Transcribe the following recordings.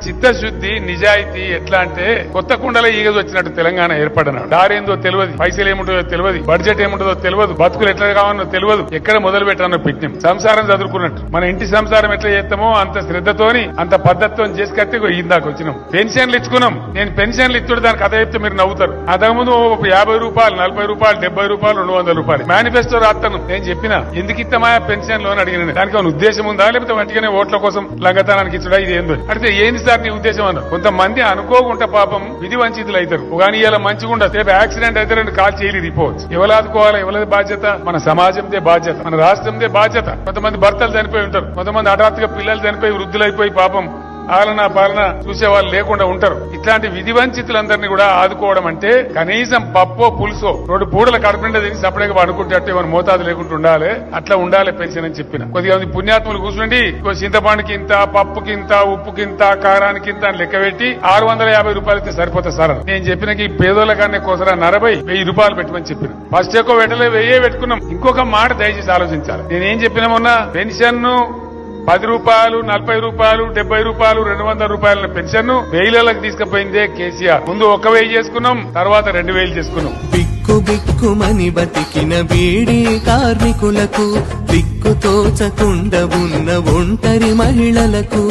చిత్తశుద్ధి నిజాయితీ ఎట్లా అంటే కొత్త కుండల ఈగలు వచ్చినట్టు తెలంగాణ ఏర్పడినాడు. దారేందో తెలియదు, పైసలు ఏముంటుందో తెలియదు, బడ్జెట్ ఏముంటుందో తెలియదు, బతుకులు ఎట్లా కావాలో తెలియదు, ఎక్కడ మొదలు పెట్టానో పెట్టినాం. సంసారం చదువుకున్నట్టు మన ఇంటి సంసారం ఎట్లా చేస్తామో అంత శ్రద్ధతోని అంత పద్ధతితో చేసి కట్టి ఇందాక వచ్చినాం. పెన్షన్లు ఇచ్చుకున్నాం. నేను పెన్షన్లు ఇచ్చుడు దానికి కథ చెప్తే మీరు నవ్వుతారు. అంతకుముందు 50 రూపాయలు, 40 రూపాయలు, 70 రూపాయలు, 200 రూపాయలు మేనిఫెస్టో రాస్తాను. నేను చెప్పిన ఎందుకు ఇస్తామా పెన్షన్ లోన్ అడిగిన దానికి ఏమైనా ఉద్దేశం ఉందా, లేకపోతే వంటిగానే ఓట్ల కోసం లంగతనానికి ఇచ్చుడా, ఇది ఏందో అడిగితే ఏంది సార్ నీ ఉద్దేశం అన్నారు. కొంతమంది అనుకోకుండా పాపం విధి వంచితులు అవుతారు. కానీ ఇలా మంచిగా ఉండదు. రేపు యాక్సిడెంట్ అయితే 2 కాల్ చేయలేదు రిపోవచ్చు. ఎవరు ఆదుకోవాలి, ఎవరి బాధ్యత? మన సమాజందే బాధ్యత, మన రాష్ట్రందే బాధ్యత. కొంతమంది భర్తలు చనిపోయి ఉంటారు, కొంతమంది హఠాత్తుగా పిల్లలు చనిపోయి వృద్ధులైపోయి పాపం ఆలన పాలన చూసేవాళ్ళు లేకుండా ఉంటారు. ఇట్లాంటి విధి వంచితులందరినీ కూడా ఆదుకోవడం అంటే కనీసం పప్పో పులుసో 2 పూటల కడుపుండా తిని సపరేట్గా పడుకుంటే మన మోతాదు లేకుండా ఉండాలి. అట్లా ఉండాలి పెన్షన్ అని చెప్పిన. కొద్దిగా పుణ్యాత్ములు కూర్చుండి చింతపండుకి ఇంత, పప్పుకి ఇంత, ఉప్పుకి ఇంత, కారానికి ఇంత అని లెక్క పెట్టి 650 రూపాయలు అయితే సరిపోతా సార్. నేను చెప్పిన ఈ పేదోళ్ళ కన్నా కోసరా 40,000 రూపాయలు పెట్టమని చెప్పిన. ఫస్ట్ ఎక్కువ పెట్టలే, 1000 పెట్టుకున్నాం. ఇంకొక మాట దయచేసి ఆలోచించాలి. నేనేం చెప్పినా మొన్న పెన్షన్ 10 రూపాయలు, 40 రూపాయలు, 70 రూపాయలు, 200 రూపాయల పెన్షన్ 1000లకు తీసుకుపోయిందే కేసీఆర్. ముందు 1,000 చేసుకున్నాం, తర్వాత 2,000 చేసుకున్నాం. బిక్కు బిక్కుమని బతికిన బీడీ కార్మికులకు, దిక్కు తోచకుండా ఉన్న ఒంటరి మహిళలకు,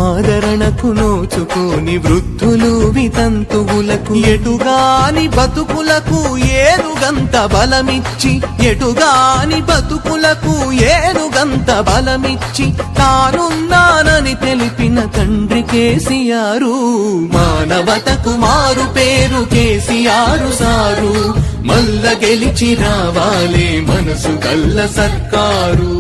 ఆదరణకు నోచుకోని వృద్ధులు వితంతువులకు, ఎటుగాని బతుకులకు ఏనుగంత బలమిచ్చి, ఎటుగాని బతుకులకు ఏనుగంత బలమిచ్చి తానున్నానని తెలిపిన తండ్రి కేసీఆరు. మానవతకు మారు పేరు కేసీఆరు సారు. మల్ల గెలిచి రావాలే మనసు గల్ల సర్కారు.